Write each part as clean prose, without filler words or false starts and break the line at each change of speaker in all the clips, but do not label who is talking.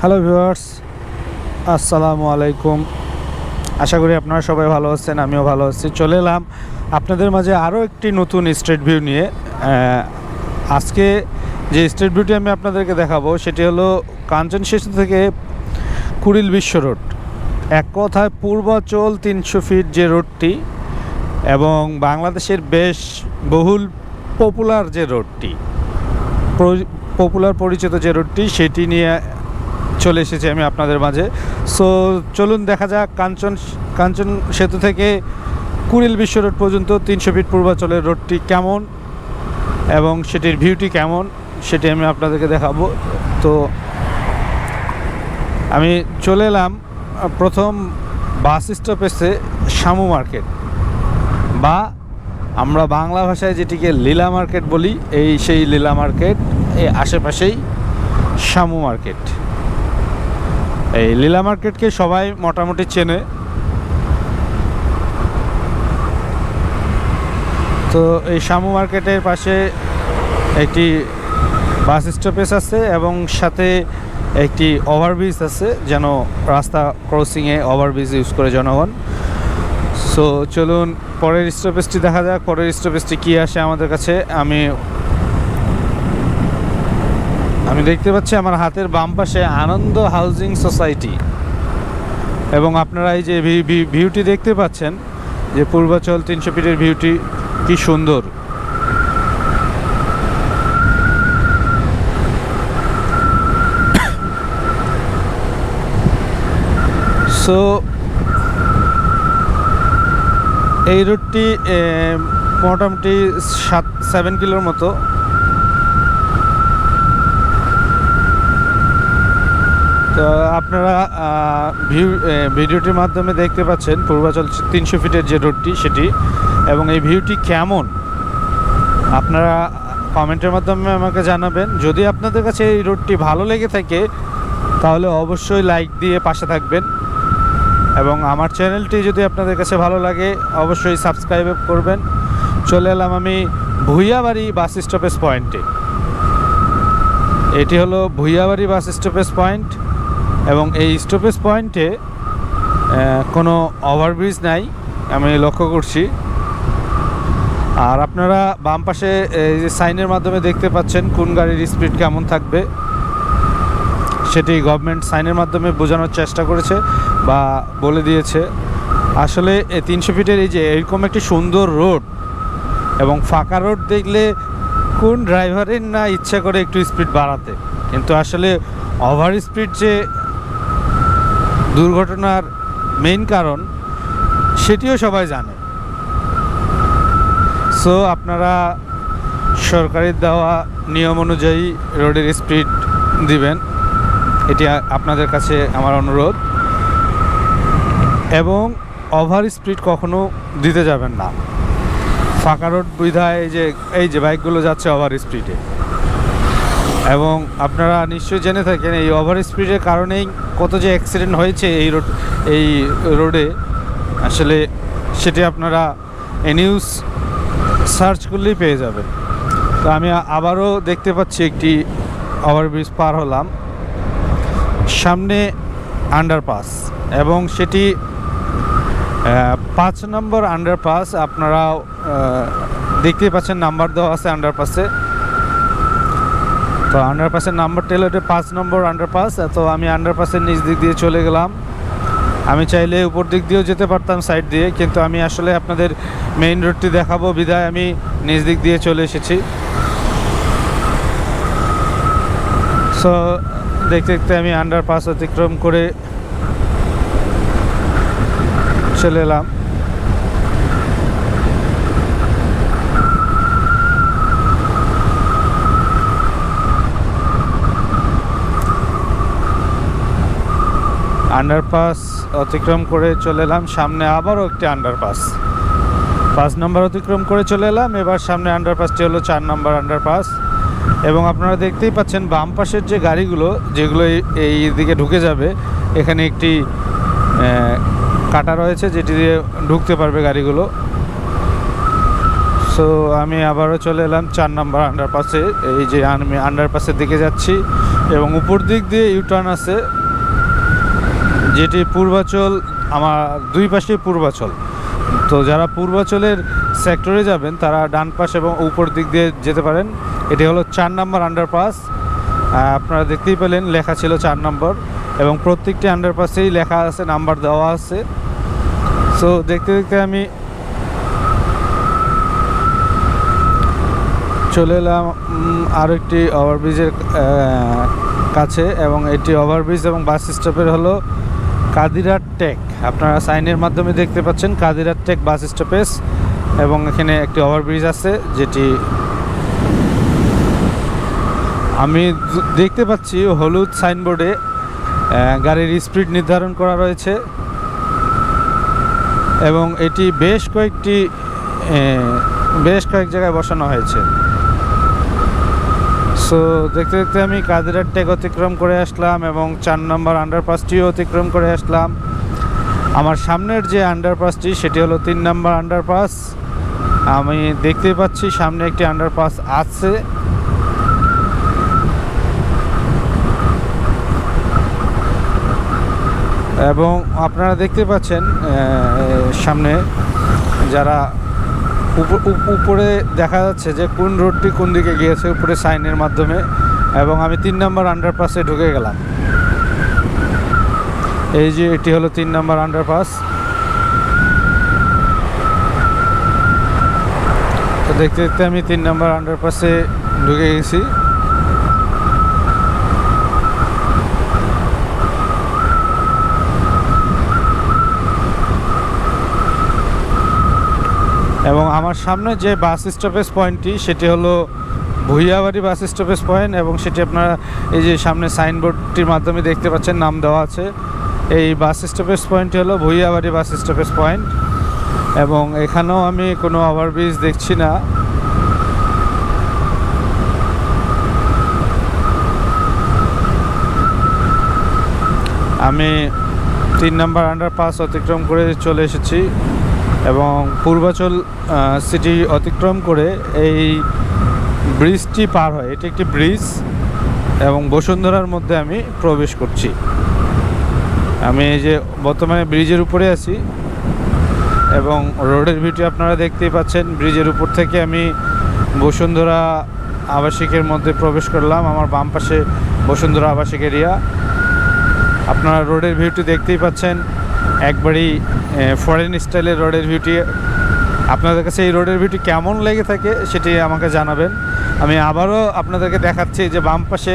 Hello viewers, আসসালামু আলাইকুম। আশা করি আপনারা সবাই ভালো আছেন, আমিও ভালো আছি। চলে এলাম আপনাদের মাঝে আরও একটি নতুন স্ট্রিট ভিউ নিয়ে। আজকে যে স্ট্রিট ভিউটি আমি আপনাদেরকে দেখাবো সেটি হলো কাঞ্চন সেতু থেকে কুড়িল বিশ্ব রোড। এক কথায় পূর্বাচল 300 ফিট যে রোডটি এবং বাংলাদেশের বেশ বহুল পপুলার যে রোডটি, পপুলার পরিচিত যে রোডটি, সেটি নিয়ে চলে এসেছি আমি আপনাদের মাঝে। সো চলুন দেখা যাক কাঞ্চন সেতু থেকে কুড়িল বিশ্ব রোড পর্যন্ত 300 ফিট পূর্বাচলের রোডটি কেমন এবং সেটির ভিউটি কেমন সেটি আমি আপনাদেরকে দেখাবো। তো আমি চলে এলাম প্রথম বাস স্টপেজে শামু মার্কেট, বা আমরা বাংলা ভাষায় যেটিকে লীলা মার্কেট বলি, সেই লীলা মার্কেট এই আশেপাশেই শামু মার্কেট। এই লীলা মার্কেটকে সবাই মোটামুটি চেনে। তো এই শামু মার্কেটের পাশে একটি বাস স্টপেজ আছে এবং সাথে একটি ওভারব্রিজ আছে, যেন রাস্তা ক্রসিংয়ে ওভারব্রিজ ইউজ করে জনগণ। সো চলুন পরের স্টপেজটি দেখা যাক, পরের স্টপেজটি কী আসে আমাদের কাছে। আমি দেখতে পাচ্ছি আমার হাতের বাম পাশে আনন্দ হাউজিং সোসাইটি, এবং আপনারা এই যে ভিউটি দেখতে পাচ্ছেন, যে পূর্বাচল 300 ফিটের ভিউটি কি সুন্দর। সো এই রুটটি মোটামুটি 7 কিলোর মতো। তো আপনারা ভিডিওটির মাধ্যমে দেখতে পাচ্ছেন পূর্বাচল 300 ফিটের যে রোডটি সেটি, এবং এই ভিউটি কেমন আপনারা কমেন্টের মাধ্যমে আমাকে জানাবেন। যদি আপনাদের কাছে এই রোডটি ভালো লেগে থাকে তাহলে অবশ্যই লাইক দিয়ে পাশে থাকবেন, এবং আমার চ্যানেলটি যদি আপনাদের কাছে ভালো লাগে অবশ্যই সাবস্ক্রাইব করবেন। চলে এলাম আমি ভুইয়াবাড়ি বাস স্টপেজ পয়েন্টে। এটি হলো ভুইয়াবাড়ি বাস স্টপেজ পয়েন্ট, এবং এই স্টপেজ পয়েন্টে কোনো ওভারব্রিজ নাই আমি লক্ষ্য করছি। আর আপনারা বাম পাশে এই যে সাইনের মাধ্যমে দেখতে পাচ্ছেন কোন গাড়ির স্পিড কেমন থাকবে, সেটি গভর্নমেন্ট সাইনের মাধ্যমে বোঝানোর চেষ্টা করেছে বা বলে দিয়েছে। আসলে 300 ফিটের এই যে এরকম একটি সুন্দর রোড এবং ফাঁকা রোড দেখলে কোন ড্রাইভারের না ইচ্ছা করে একটু স্পিড বাড়াতে, কিন্তু আসলে ওভার স্পিড যে দুর্ঘটনার মেইন কারণ সেটিও সবাই জানে। সো আপনারা সরকারের দেওয়া নিয়ম অনুযায়ী রোডের স্পিড দিবেন, এটি আপনাদের কাছে আমার অনুরোধ, এবং ওভার স্পিড কখনো দিতে যাবেন না। ফাঁকা রোড বিধায় এই যে বাইকগুলো যাচ্ছে ওভার স্পিডে, এবং আপনারা নিশ্চয়ই জেনে থাকেন এই ওভার স্পিডের কারণেই কত যে অ্যাক্সিডেন্ট হয়েছে এই রোডে। আসলে সেটি আপনারা নিউজ সার্চ করলেই পেয়ে যাবেন। তো আমি আবারও দেখতে পাচ্ছি একটি ওভারব্রিজ পার হলাম, সামনে আন্ডারপাস, এবং সেটি 5 নম্বর আন্ডারপাস। আপনারা দেখতেই পাচ্ছেন নাম্বার দেওয়া আছে আন্ডারপাসে। তো আন্ডারপাসের নাম্বারটা হলো 5 নম্বর আন্ডারপাস। তো আমি আন্ডারপাসের নিচ দিক দিয়ে চলে গেলাম। আমি চাইলে উপর দিক দিয়েও যেতে পারতাম সাইড দিয়ে, কিন্তু আমি আসলে আপনাদের মেইন রোডটি দেখাবো বিধায় আমি নিচ দিক দিয়ে চলে এসেছি। সো দেখতে দেখতে আমি আন্ডারপাস অতিক্রম করে চলে এলাম। আন্ডারপাস অতিক্রম করে চলে এলাম, সামনে আবারও একটি আন্ডারপাস। 5 নম্বর অতিক্রম করে চলে এলাম, এবার সামনে আন্ডারপাসটি হলো 4 নম্বর আন্ডারপাস। এবং আপনারা দেখতেই পাচ্ছেন বাম পাশের যে গাড়িগুলো যেগুলো এই দিকে ঢুকে যাবে, এখানে একটি কাটা রয়েছে যেটি দিয়ে ঢুকতে পারবে গাড়িগুলো। সো আমি আবারও চলে এলাম 4 নম্বর আন্ডারপাসে। এই যে আমি আন্ডারপাসের দিকে যাচ্ছি, এবং উপর দিক দিয়ে ইউটার্ন আছে, যেটি পূর্বাচল। আমার দুই পাশে পূর্বাচল, তো যারা পূর্বাচলের সেক্টরে যাবেন তারা ডান পাশ এবং উপর দিক দিয়ে যেতে পারেন। এটি হলো 4 নম্বর আন্ডারপাস। আপনারা দেখতেই পেলেন লেখা ছিল 4 নম্বর, এবং প্রত্যেকটি আন্ডারপাসেই লেখা আছে, নাম্বার দেওয়া আছে। সো দেখতে দেখতে আমি চলে এলাম আরও একটি ওভারব্রিজের কাছে, এবং এটি ওভারব্রিজ এবং বাস স্টপের হলো কাদিরাট টেক। আপনারা সাইনের মাধ্যমে দেখতে পাচ্ছেন কাদিরাট টেক বাস স্টপেজ, এবং এখানে একটি ওভারব্রিজ আছে যেটি আমি দেখতে পাচ্ছি হলুদ সাইনবোর্ডে গাড়ির স্পিড নির্ধারণ করা রয়েছে, এবং এটি বেশ কয়েক জায়গায় বসানো হয়েছে। সো দেখতে দেখতে আমি কাদিরাট টেক অতিক্রম করে আসলাম এবং 4 নম্বর আন্ডারপাসটিও অতিক্রম করে আসলাম। আমার সামনের যে আন্ডারপাসটি সেটি হলো 3 নম্বর আন্ডারপাস। আমি দেখতে পাচ্ছি সামনে একটি আন্ডারপাস আছে, এবং আপনারা দেখতে পাচ্ছেন সামনে যারা উপরে দেখা যাচ্ছে যে কোন রোডটি কোন দিকে গিয়েছে উপরে সাইনের মাধ্যমে, এবং আমি 3 নম্বর আন্ডারপাসে ঢুকে গেলাম। এই যে এটি হলো 3 নম্বর আন্ডারপাস। তো দেখতে দেখতে আমি 3 নম্বর আন্ডারপাসে ঢুকে গেছি। এবং আমার সামনে যে বাস স্টপেজ পয়েন্টটি সেটি হলো ভুইয়াবাড়ি বাস স্টপেজ পয়েন্ট, এবং সেটি আপনারা এই যে সামনে সাইনবোর্ডটির মাধ্যমে দেখতে পাচ্ছেন, নাম দেওয়া আছে। এই বাস স্টপেজ পয়েন্টটি হলো ভুইয়াবাড়ি বাস স্টপেজ পয়েন্ট, এবং এখানেও আমি কোনো ওভারব্রিজ দেখছি না। আমি 3 নম্বর আন্ডারপাস অতিক্রম করে চলে এসেছি, এবং পূর্বাচল সিটি অতিক্রম করে এই ব্রিজটি পার হয়। এটি একটি ব্রিজ, এবং বসুন্ধরার মধ্যে আমি প্রবেশ করছি। আমি এই যে বর্তমানে ব্রিজের উপরে আছি, এবং রোডের ভিউটি আপনারা দেখতেই পাচ্ছেন। ব্রিজের উপর থেকে আমি বসুন্ধরা আবাসিকের মধ্যে প্রবেশ করলাম। আমার বাম পাশে বসুন্ধরা আবাসিক এরিয়া। আপনারা রোডের ভিউটি দেখতেই পাচ্ছেন, একবারই ফরেন স্টাইলের রোডের ভিউটি। আপনাদের কাছে এই রোডের ভিউটি কেমন লেগে থাকে সেটি আমাকে জানাবেন। আমি আবারও আপনাদেরকে দেখাচ্ছি যে বাম পাশে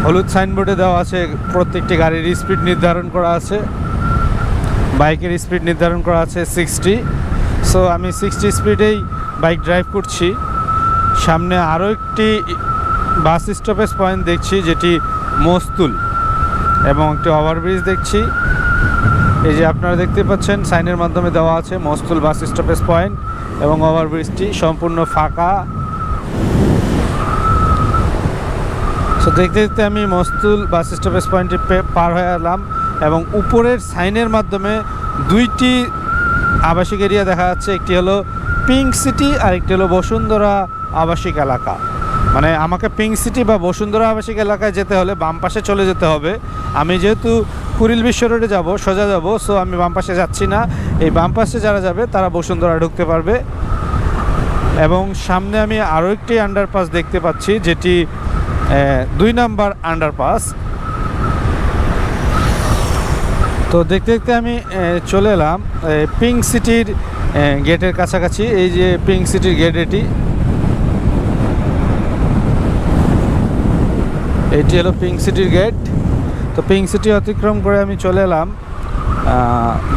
হলুদ সাইনবোর্ডে দেওয়া আছে প্রত্যেকটি গাড়ির স্পিড নির্ধারণ করা আছে। বাইকের স্পিড নির্ধারণ করা আছে 60। সো আমি 60 স্পিডেই বাইক ড্রাইভ করছি। সামনে আরও একটি বাস স্টপেজ পয়েন্ট দেখছি যেটি মস্তুল, এবং একটি ওভারব্রিজ দেখছি। এই যে আপনারা দেখতে পাচ্ছেন সাইনের মাধ্যমে দেওয়া আছে মস্তুল বাস স্টপেজ পয়েন্ট, এবং ওভারব্রিজটি সম্পূর্ণ ফাঁকা। সো দেখতে দেখতে আমি মস্তুল বাস স্টপেজ পয়েন্টটি পার হয়ে এলাম, এবং উপরের সাইনের মাধ্যমে দুইটি আবাসিক এরিয়া দেখা যাচ্ছে। একটি হলো পিঙ্ক সিটি আর একটি হলো বসুন্ধরা আবাসিক এলাকা। মানে আমাকে পিঙ্ক সিটি বা বসুন্ধরা আবাসিক এলাকায় যেতে হলে বাম পাশে চলে যেতে হবে। আমি যেহেতু কুড়িল বিশ্ব রোডে যাব, সোজা যাব, সো আমি বাম পাশে যাচ্ছি না। এই বাম পাশে যারা যাবে তারা বসুন্ধরা ঢুকতে পারবে। এবং সামনে আমি আরও একটি আন্ডারপাস দেখতে পাচ্ছি যেটি 2 নম্বর আন্ডারপাস। তো দেখতে দেখতে আমি চলে এলাম পিঙ্ক সিটির গেটের কাছাকাছি। এই যে পিঙ্ক সিটির গেট, এটি হলো পিঙ্ক সিটির গেট। তো পিঙ্ক সিটি অতিক্রম করে আমি চলে এলাম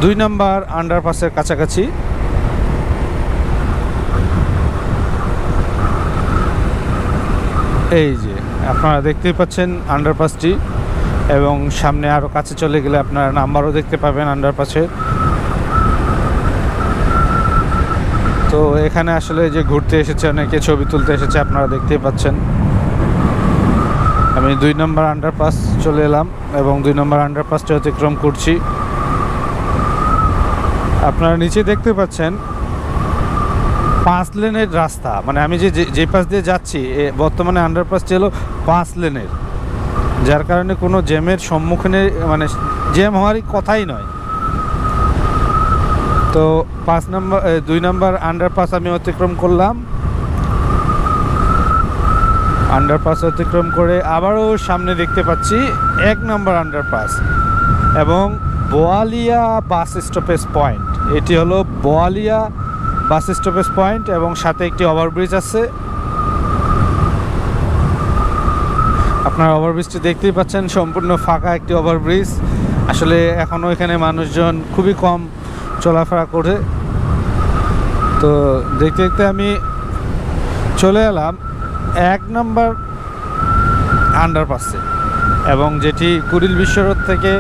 2 নম্বর আন্ডারপাসের কাছাকাছি। এই যে আপনারা দেখতেই পাচ্ছেন আন্ডারপাসটি, এবং সামনে আরও কাছে চলে গেলে আপনারা নাম্বারও দেখতে পাবেন আন্ডারপাসে। তো এখানে আসলে যে ঘুরতে এসেছে, অনেকে ছবি তুলতে এসেছে, আপনারা দেখতেই পাচ্ছেন। আমি 2 নম্বর আন্ডারপাস চলে এলাম, এবং 2 নম্বর আন্ডারপাসটি অতিক্রম করছি। আপনারা নিচে দেখতে পাচ্ছেন 5 লেনের রাস্তা। মানে আমি যে পাশ দিয়ে যাচ্ছি, বর্তমানে আন্ডারপাসটি হলো 5 লেনের। যার কারণে কোনো জ্যামের সম্মুখীনে মানে জ্যাম হওয়ারই কথাই নয়। তো 2 নম্বর আন্ডারপাস আমি অতিক্রম করলাম। আন্ডারপাস অতিক্রম করে আবারও সামনে দেখতে পাচ্ছি 1 নম্বর আন্ডারপাস এবং বোয়ালিয়া বাস স্টপেজ পয়েন্ট। এটি হলো বোয়ালিয়া বাস স্টপেজ পয়েন্ট এবং সাথে একটি ওভারব্রিজ আছে। আপনারা ওভারব্রিজটি দেখতেই পাচ্ছেন, সম্পূর্ণ ফাঁকা একটি ওভারব্রিজ। আসলে এখনও এখানে মানুষজন খুবই কম চলাফেরা করে। তো দেখতে দেখতে আমি চলে এলাম 1 নম্বর আন্ডারপাসে এবং যেটি কুড়িল বিশ্ব রোড থেকে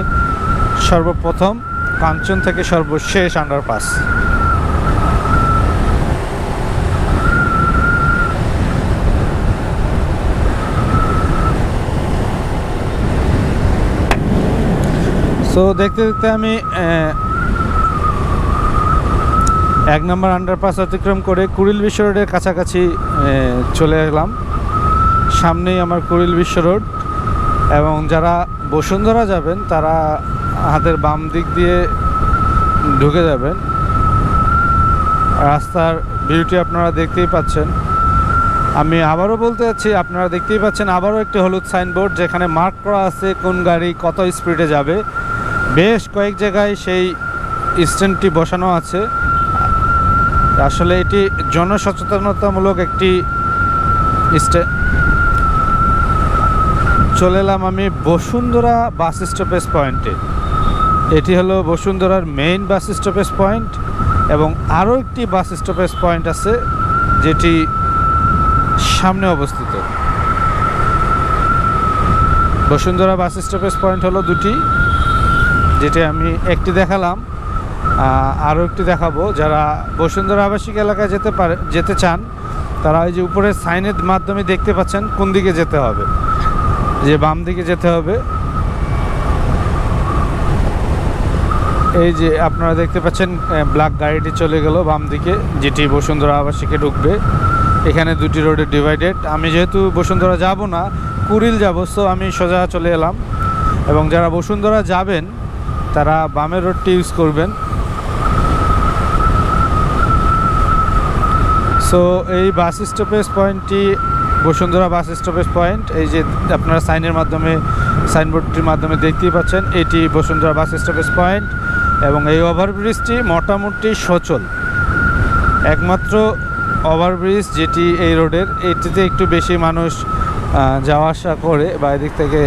সর্বপ্রথম, কাঞ্চন থেকে সর্বশেষ আন্ডারপাস। সো দেখতে দেখতে আমি 1 নম্বর আন্ডারপাস অতিক্রম করে কুড়িল বিশ্ব রোডের কাছাকাছি চলে এলাম। সামনেই আমার কুড়িল বিশ্ব রোড এবং যারা বসুন্ধরা যাবেন তারা হাতের বাম দিক দিয়ে ঢুকে যাবেন। রাস্তার ভিউটি আপনারা দেখতেই পাচ্ছেন। আমি আবারও বলতে যাচ্ছি, আপনারা দেখতেই পাচ্ছেন আবারও একটি হলুদ সাইনবোর্ড যেখানে মার্ক করা আছে কোন গাড়ি কত স্পিডে যাবে। বেশ কয়েক জায়গায় সেই স্ট্যান্ডটি বসানো আছে। আসলে এটি জনসচেতনতামূলক একটি চলে এলাম আমি বসুন্ধরা বাস স্টপেজ পয়েন্টে। এটি হলো বসুন্ধরার মেইন বাস স্টপেজ পয়েন্ট এবং আরও একটি বাস স্টপেজ পয়েন্ট আছে যেটি সামনে অবস্থিত। বসুন্ধরা বাস স্টপেজ পয়েন্ট হলো দুটি, যেটি আমি একটি দেখালাম, আরও একটি দেখাবো। যারা বসুন্ধরা আবাসিক এলাকায় যেতে চান তারা ওই যে উপরে সাইনের মাধ্যমে দেখতে পাচ্ছেন কোন দিকে যেতে হবে, যে বাম দিকে যেতে হবে। এই যে আপনারা দেখতে পাচ্ছেন ব্ল্যাক গাড়িটি চলে গেল বাম দিকে, যেটি বসুন্ধরা আবাসিকে ঢুকবে। এখানে দুটি রোডে ডিভাইডেড। আমি যেহেতু বসুন্ধরা যাব না, কুড়িল যাব, সো আমি সোজা চলে এলাম। এবং যারা বসুন্ধরা যাবেন তারা বামের রোডটি ইউজ করবেন। সো এই বাস স্টপেজ পয়েন্টটি বসুন্ধরা বাস স্টপেজ পয়েন্ট। এই যে আপনারা সাইনবোর্ডটির মাধ্যমে দেখতেই পাচ্ছেন এটি বসুন্ধরা বাস স্টপেজ পয়েন্ট এবং এই ওভারব্রিজটি মোটামুটি সচল। একমাত্র ওভারব্রিজ যেটি এই রোডের, এটিতে একটু বেশি মানুষ যাওয়া আসা করে বা এদিক থেকে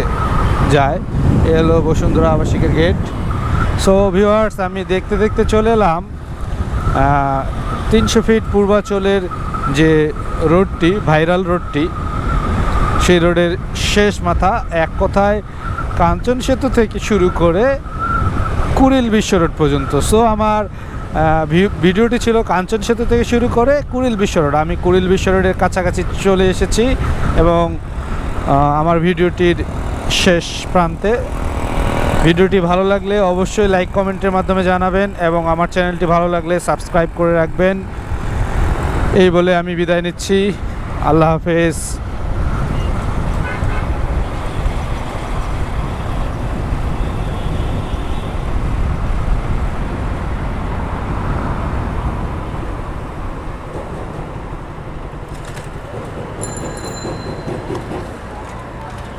যায়। এ হলো বসুন্ধরা আবাসিকের গেট। সো ভিউয়ার্স, আমি দেখতে দেখতে চলে এলাম 300 ফিট পূর্বাচলের যে রোডটি, ভাইরাল রোডটি, সেই রোডের শেষ মাথা। এক কথায় কাঞ্চন সেতু থেকে শুরু করে কুড়িল বিশ্ব রোড পর্যন্ত। সো আমার ভিডিওটি ছিল কাঞ্চন সেতু থেকে শুরু করে কুড়িল বিশ্ব রোড। আমি কুড়িল বিশ্ব রোডের কাছাকাছি চলে এসেছি এবং আমার ভিডিওটির শেষ প্রান্তে। ভিডিওটি ভালো লাগলে অবশ্যই লাইক কমেন্টের মাধ্যমে জানাবেন এবং আমার চ্যানেলটি ভালো লাগলে সাবস্ক্রাইব করে রাখবেন। এই বলে আমি বিদায় নিচ্ছি। আল্লাহ হাফেজ।